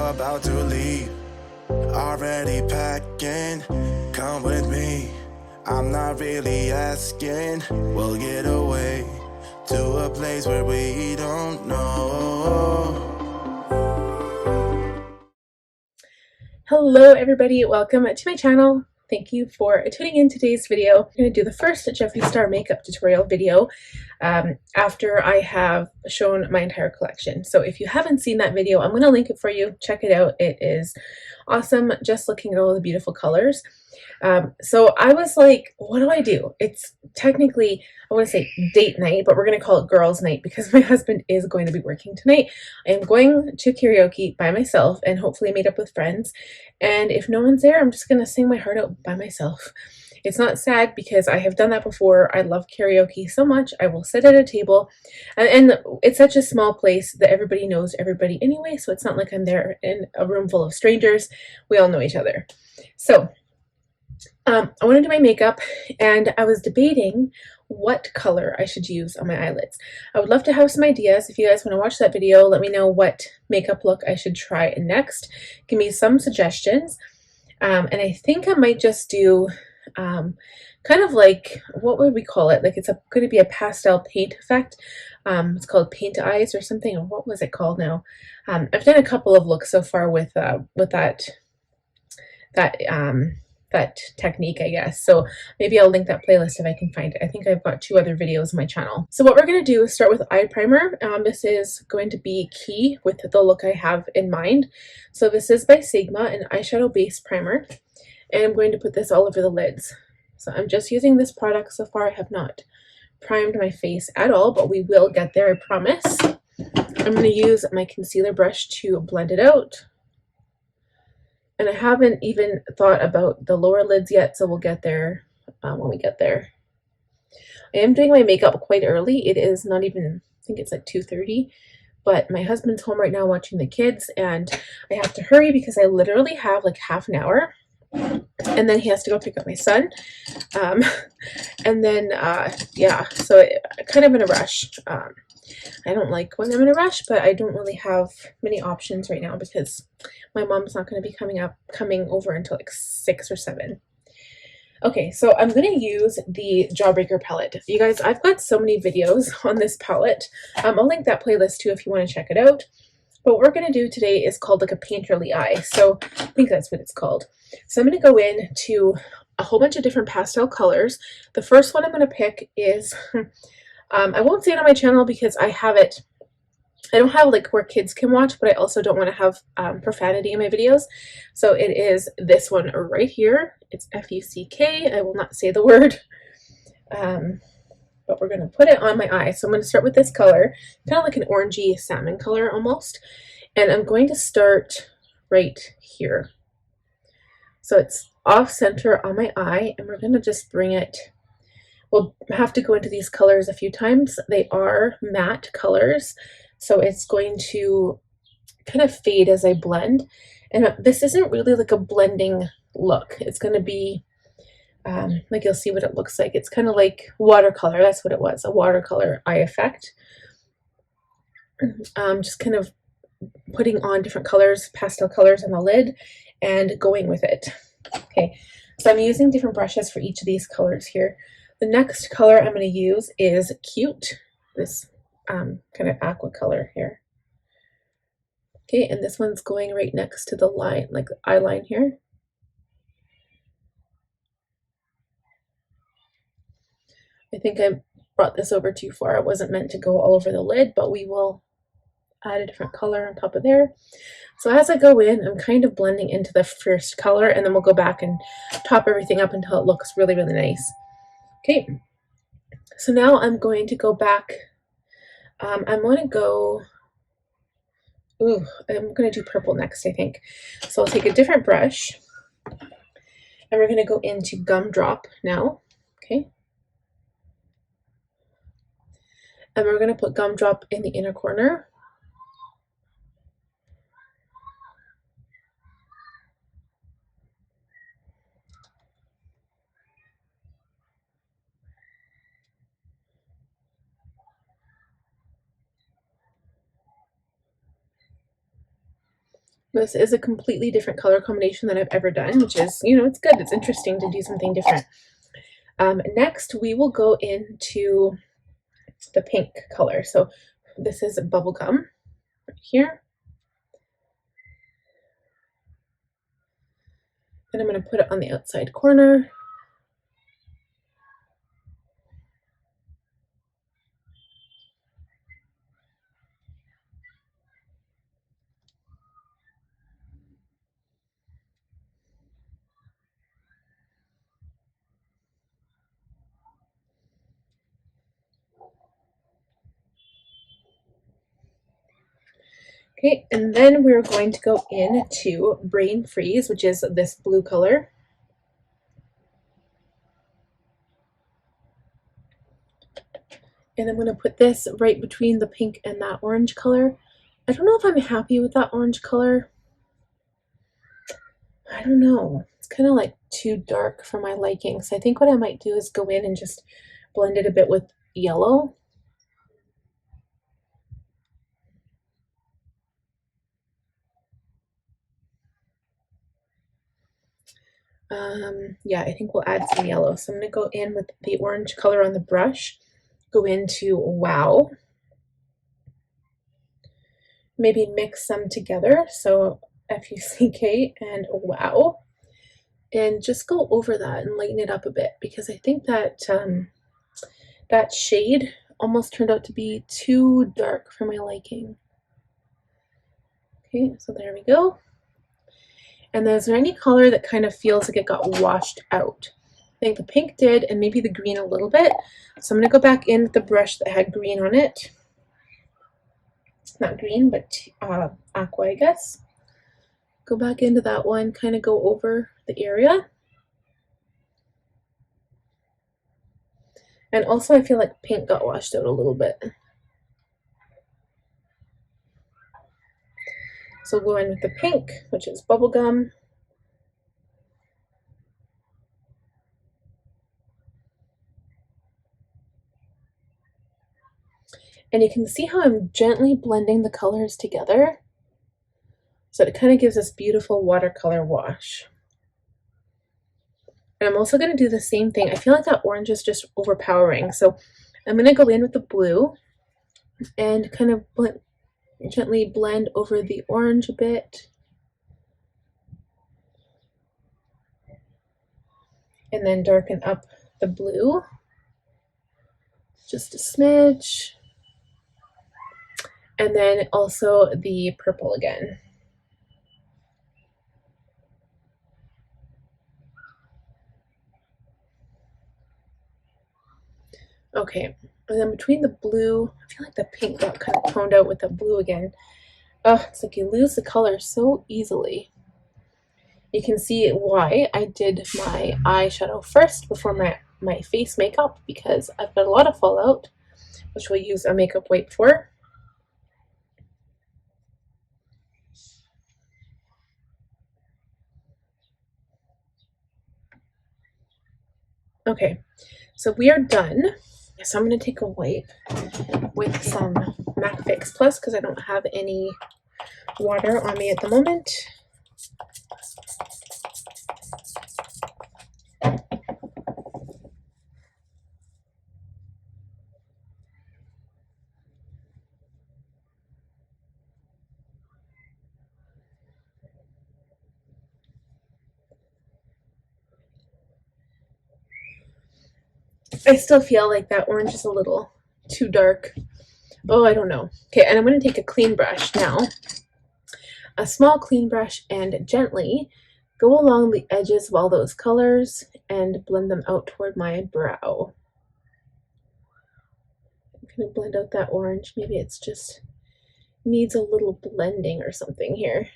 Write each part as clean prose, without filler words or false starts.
about to leave. Already packing, come with me. I'm not really asking. We'll get away to a place where we don't know. Hello everybody, welcome to my channel. Thank you for tuning in today's video. I'm going to do the first Jeffree Star makeup tutorial video after I have shown my entire collection. So if you haven't seen that video, I'm going to link it for you. Check it out. It is awesome, just looking at all the beautiful colors. So I was like, what do I do? It's technically, I want to say date night, but we're going to call it girls night because my husband is going to be working tonight. I am going to karaoke by myself and hopefully meet up with friends. And if no one's there, I'm just going to sing my heart out by myself. It's not sad because I have done that before. I love karaoke so much. I will sit at a table and it's such a small place that everybody knows everybody anyway. So it's not like I'm there in a room full of strangers. We all know each other. So I want to do my makeup and I was debating what color I should use on my eyelids. I would love to have some ideas. If you guys want to watch that video, let me know what makeup look I should try next. Give me some suggestions. And I think I might just do kind of like, what would we call it? Like it's going to be a pastel paint effect. It's called paint eyes or something. Or what was it called now? I've done a couple of looks so far with that technique, I guess. So maybe I'll link that playlist if I can find it. I think I've got 2 other videos on my channel. So what we're going to do is start with eye primer. This is going to be key with the look I have in mind. So this is by Sigma, an eyeshadow base primer. And I'm going to put this all over the lids. So I'm just using this product so far. I have not primed my face at all, but we will get there, I promise. I'm going to use my concealer brush to blend it out. And I haven't even thought about the lower lids yet, so we'll get there when we get there. I am doing my makeup quite early. It is not even, I think it's like 2:30, but my husband's home right now watching the kids, and I have to hurry because I literally have like half an hour, and then he has to go pick up my son. And then, yeah, so kind of in a rush. I don't like when I'm in a rush, but I don't really have many options right now because my mom's not going to be coming over until like 6 or 7. Okay, so I'm going to use the Jawbreaker palette. You guys, I've got so many videos on this palette. I'll link that playlist too if you want to check it out. But what we're going to do today is called like a painterly eye. So I think that's what it's called. So I'm going to go into a whole bunch of different pastel colors. The first one I'm going to pick is... I won't say it on my channel because I don't have like where kids can watch, but I also don't want to have profanity in my videos. So it is this one right here. It's F-U-C-K. I will not say the word. But we're going to put it on my eye. So I'm going to start with this color, kind of like an orangey salmon color almost. And I'm going to start right here. So it's off center on my eye, and we're going to just bring it. We'll have to go into these colors a few times. They are matte colors, so it's going to kind of fade as I blend. And this isn't really like a blending look. It's going to be, like you'll see what it looks like. It's kind of like watercolor. That's what it was, a watercolor eye effect. Just kind of putting on different colors, pastel colors on the lid, and going with it. Okay, so I'm using different brushes for each of these colors here. The next color I'm going to use is Cute, this kind of aqua color here. Okay, and this one's going right next to the line, like the eye line here. I think I brought this over too far. It wasn't meant to go all over the lid, but we will add a different color on top of there. So as I go in, I'm kind of blending into the first color, and then we'll go back and top everything up until it looks really, really nice. Okay, so now I'm going to go back. I'm going to go, I'm going to do purple next, I think. So I'll take a different brush, and we're going to go into Gumdrop now, okay? And we're going to put Gumdrop in the inner corner. This is a completely different color combination than I've ever done, which is, you know, it's good. It's interesting to do something different. Next, we will go into the pink color. So this is bubblegum right here. And I'm going to put it on the outside corner. Okay, and then we're going to go into Brain Freeze, which is this blue color. And I'm going to put this right between the pink and that orange color. I don't know if I'm happy with that orange color. I don't know. It's kind of like too dark for my liking. So I think what I might do is go in and just blend it a bit with yellow. Yeah, I think we'll add some yellow. So I'm going to go in with the orange color on the brush, go into Wow. Maybe mix them together. So F-U-C-K and Wow. And just go over that and lighten it up a bit, because I think that that shade almost turned out to be too dark for my liking. Okay, so there we go. And then is there any color that kind of feels like it got washed out? I think the pink did, and maybe the green a little bit. So I'm going to go back in with the brush that had green on it. Not green, but aqua, I guess. Go back into that one, kind of go over the area. And also I feel like pink got washed out a little bit. So we'll go in with the pink, which is bubblegum. And you can see how I'm gently blending the colors together. So it kind of gives this beautiful watercolor wash. And I'm also going to do the same thing. I feel like that orange is just overpowering. So I'm going to go in with the blue and kind of gently blend over the orange a bit. And then darken up the blue. Just a smidge. And then also the purple again. Okay, and then between the blue, I feel like the pink got kind of toned out with the blue again. Oh, it's like you lose the color so easily. You can see why I did my eyeshadow first before my face makeup, because I've got a lot of fallout, which we'll use a makeup wipe for. Okay, so we are done. So I'm going to take a wipe with some MAC Fix Plus because I don't have any water on me at the moment. I still feel like that orange is a little too dark. Oh, I don't know. Okay, and I'm going to take a clean brush now. A small clean brush, and gently go along the edges of all those colors and blend them out toward my brow. I'm going to blend out that orange. Maybe it's just needs a little blending or something here.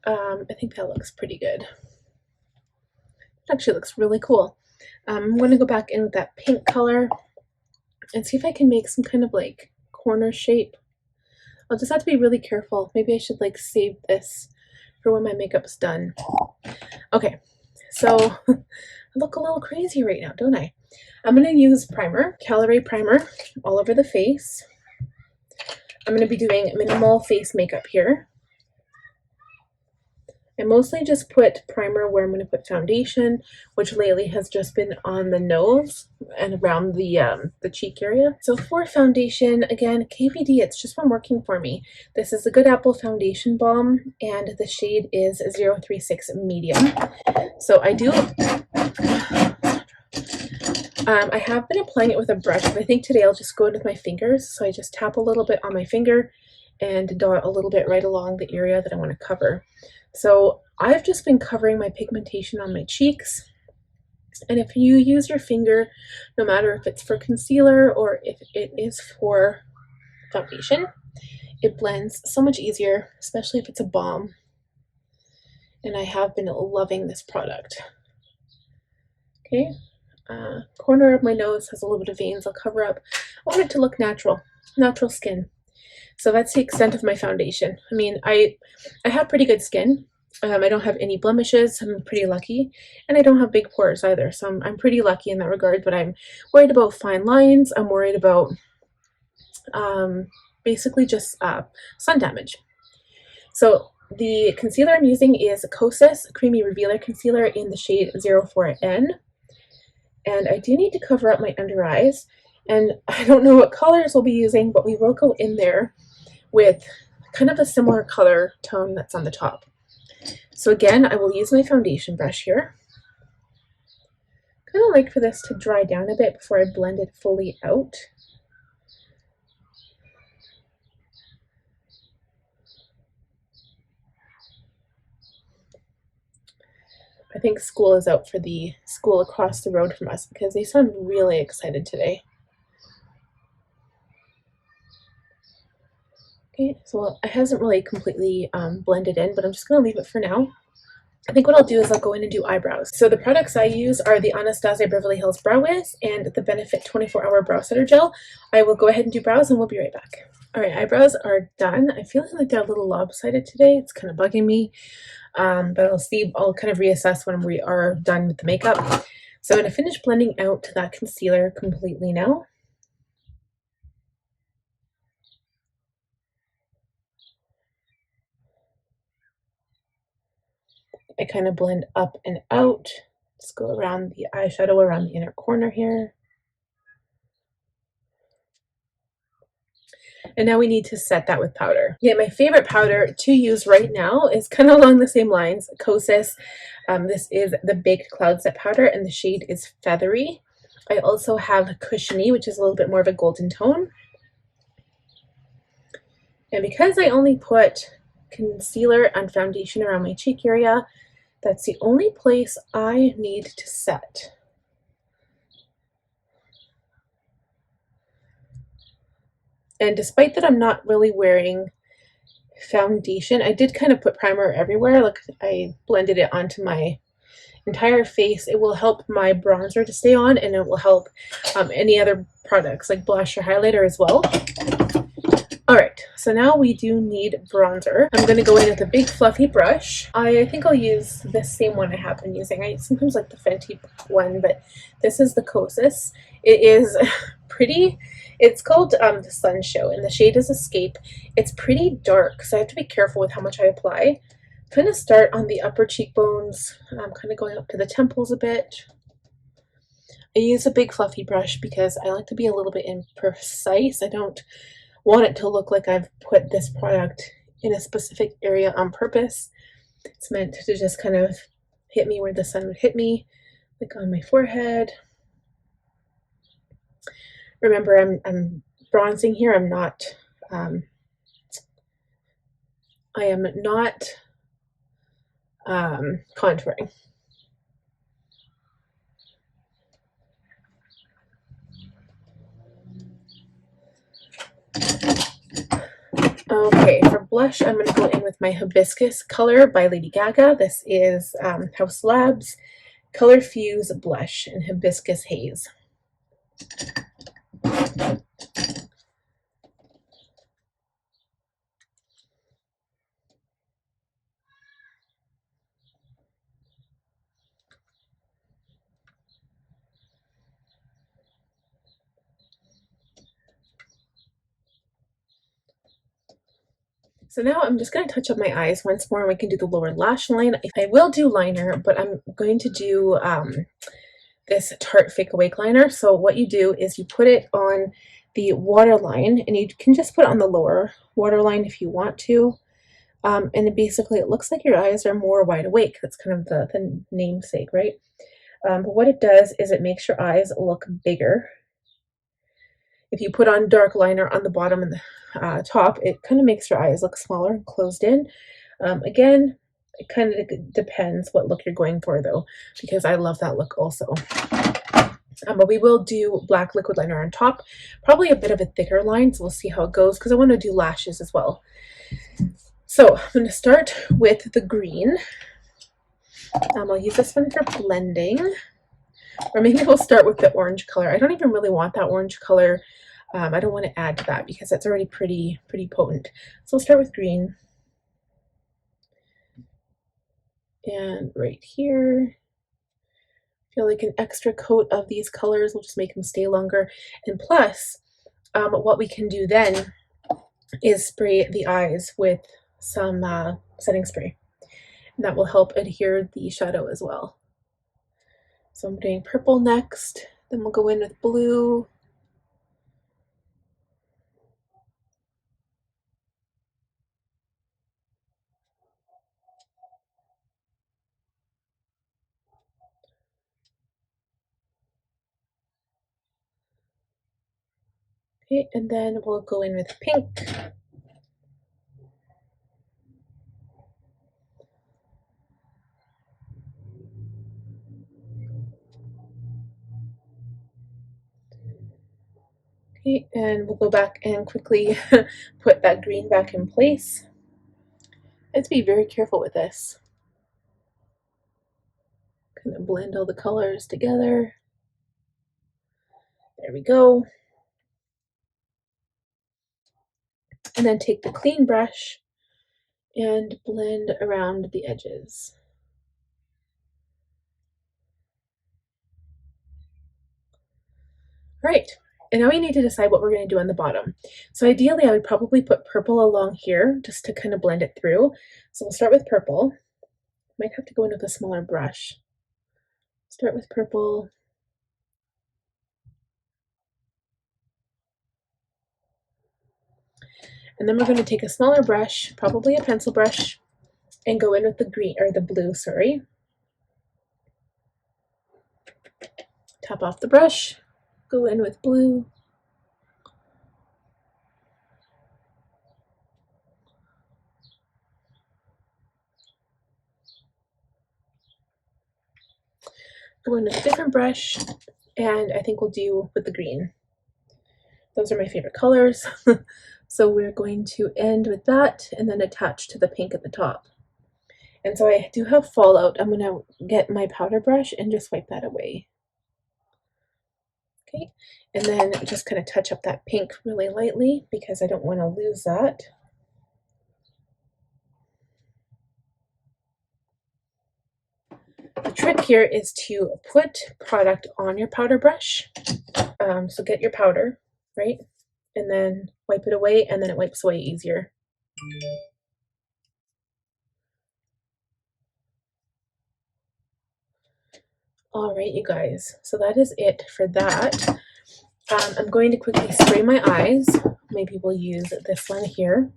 I think that looks pretty good. It actually looks really cool. I'm going to go back in with that pink color and see if I can make some kind of like corner shape. I'll just have to be really careful. Maybe I should like save this for when my makeup's done. Okay, so I look a little crazy right now, don't I? I'm going to use primer, Caliray primer, all over the face. I'm going to be doing minimal face makeup here. I mostly just put primer where I'm going to put foundation, which lately has just been on the nose and around the cheek area. So for foundation, again, KVD, it's just been working for me. This is the Good Apple Foundation Balm, and the shade is 036 Medium. So I do... I have been applying it with a brush, but I think today I'll just go in with my fingers. So I just tap a little bit on my finger and dot a little bit right along the area that I want to cover. So I've just been covering my pigmentation on my cheeks. And if you use your finger, no matter if it's for concealer or if it is for foundation, it blends so much easier, especially if it's a balm. And I have been loving this product. Okay, corner of my nose has a little bit of veins. I'll cover up. I want it to look natural, natural skin. So that's the extent of my foundation. I mean, I have pretty good skin. I don't have any blemishes. I'm pretty lucky. And I don't have big pores either. So I'm pretty lucky in that regard, but I'm worried about fine lines. I'm worried about basically just sun damage. So the concealer I'm using is Kosas Creamy Revealer Concealer in the shade 04N. And I do need to cover up my under eyes. And I don't know what colors we'll be using, but we will go in there with kind of a similar color tone that's on the top. So again, I will use my foundation brush here. Kind of like for this to dry down a bit before I blend it fully out. I think school is out for the school across the road from us because they sound really excited today. Okay, so it hasn't really completely blended in, but I'm just going to leave it for now. I think what I'll do is I'll go in and do eyebrows. So the products I use are the Anastasia Beverly Hills Brow Wiz and the Benefit 24-Hour Brow Setter Gel. I will go ahead and do brows and we'll be right back. All right, eyebrows are done. I feel like they're a little lopsided today. It's kind of bugging me, but I'll see. I'll kind of reassess when we are done with the makeup. So I'm going to finish blending out that concealer completely now. I kind of blend up and out. Just go around the eyeshadow around the inner corner here. And now we need to set that with powder. Yeah, my favorite powder to use right now is kind of along the same lines, Kosas. This is the Baked Cloud Set powder and the shade is Feathery. I also have Cushiony, which is a little bit more of a golden tone. And because I only put concealer and foundation around my cheek area, that's the only place I need to set. And despite that I'm not really wearing foundation, I did kind of put primer everywhere. Like I blended it onto my entire face. It will help my bronzer to stay on, and it will help any other products like blush or highlighter as well. Alright, so now we do need bronzer. I'm going to go in with a big fluffy brush. I think I'll use this same one I have been using. I sometimes like the Fenty one, but this is the Kosas. It is pretty. It's called the Sunshow, and the shade is Escape. It's pretty dark, so I have to be careful with how much I apply. Kind of start on the upper cheekbones. I'm kind of going up to the temples a bit. I use a big fluffy brush because I like to be a little bit imprecise. I don't want it to look like I've put this product in a specific area on purpose. It's meant to just kind of hit me where the sun would hit me, like on my forehead. Remember, I'm bronzing here. I'm not, I am not contouring. Okay, for blush, I'm going to go in with my Hibiscus color by Lady Gaga. This is Haus Labs Colorfuse Blush in Hibiscus Haze. So now I'm just going to touch up my eyes once more and we can do the lower lash line. I will do liner, but I'm going to do this Tarte Fake Awake liner. So what you do is you put it on the waterline, and you can just put it on the lower waterline if you want to. And basically it looks like your eyes are more wide awake. That's kind of the namesake, right? But what it does is it makes your eyes look bigger. If you put on dark liner on the bottom and the top, it kind of makes your eyes look smaller and closed in. Again, it kind of depends what look you're going for though, because I love that look also. But we will do black liquid liner on top, probably a bit of a thicker line, so we'll see how it goes because I want to do lashes as well. So I'm going to start with the green. I'll use this one for blending, or maybe we'll start with the orange color. I don't even really want that orange color. I don't want to add to that because it's already pretty potent. So we'll start with green. And right here, I feel like an extra coat of these colors will just make them stay longer. And plus, what we can do then is spray the eyes with some setting spray. And that will help adhere the shadow as well. So I'm doing purple next, then we'll go in with blue. Okay, and then we'll go in with pink. Okay, and we'll go back and quickly put that green back in place. Let's be very careful with this. Kind of blend all the colors together. There we go. And then take the clean brush and blend around the edges. All right, and now we need to decide what we're going to do on the bottom. So ideally I would probably put purple along here just to kind of blend it through. So we'll start with purple. Might have to go in with a smaller brush. Start with purple. And then we're going to take a smaller brush, probably a pencil brush, and go in with the green, or the blue, sorry. Tap off the brush, go in with blue. Go in with a different brush, and I think we'll do with the green. Those are my favorite colors. So we're going to end with that and then attach to the pink at the top. And so I do have fallout. I'm going to get my powder brush and just wipe that away. Okay, and then just kind of touch up that pink really lightly because I don't want to lose that. The trick here is to put product on your powder brush. So get your powder, right? And then wipe it away, and then it wipes away easier. All right, you guys, so that is it for that. I'm going to quickly spray my eyes. Maybe we'll use this one here.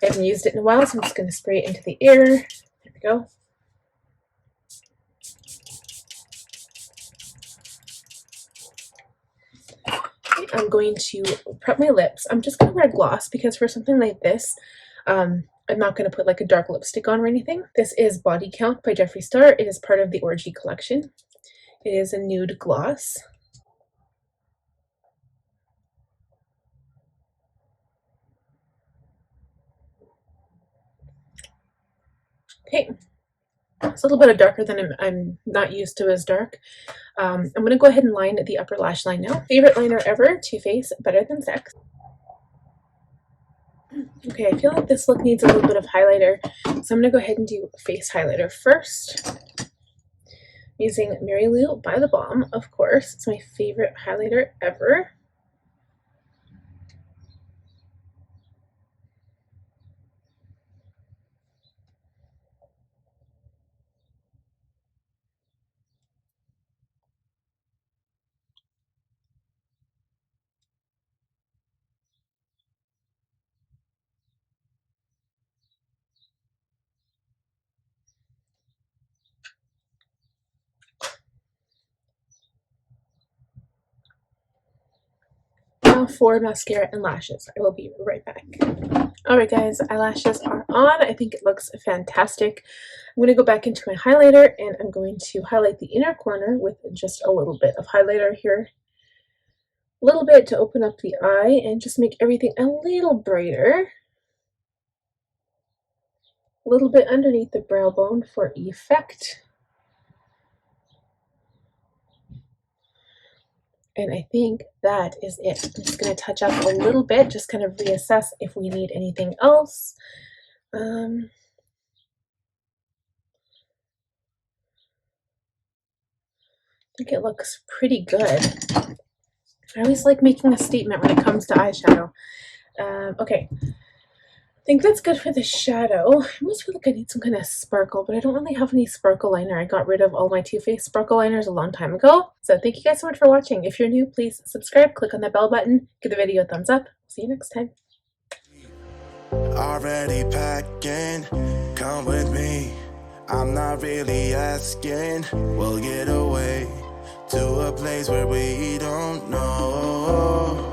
I haven't used it in a while, so I'm just going to spray it into the air. There we go. I'm going to prep my lips. I'm just going to wear gloss because for something like this, I'm not going to put like a dark lipstick on or anything. This is Body Count by Jeffree Star. It is part of the Orgy collection. It is a nude gloss. Okay, it's a little bit darker than I'm not used to as dark. I'm going to go ahead and line the upper lash line now. Favorite liner ever, Too Faced Better Than Sex. Okay, I feel like this look needs a little bit of highlighter, so I'm going to go ahead and do face highlighter first. Using Mary Lou by the Balm, of course. It's my favorite highlighter ever. for mascara and lashes. I will be right back. Alright guys, eyelashes are on. I think it looks fantastic. I'm going to go back into my highlighter and I'm going to highlight the inner corner with just a little bit of highlighter here. A little bit to open up the eye and just make everything a little brighter. A little bit underneath the brow bone for effect. And I think that is it. I'm just going to touch up a little bit, just kind of reassess if we need anything else. I think it looks pretty good. I always like making a statement when it comes to eyeshadow. Okay, I think that's good for the shadow. I almost feel like I need some kind of sparkle, but I don't really have any sparkle liner. I got rid of all my Too Faced sparkle liners a long time ago. So thank you guys so much for watching. If you're new, please subscribe, click on that bell button, give the video a thumbs up. See you next time. Already packing, come with me. I'm not really asking. We'll get away to a place where we don't know.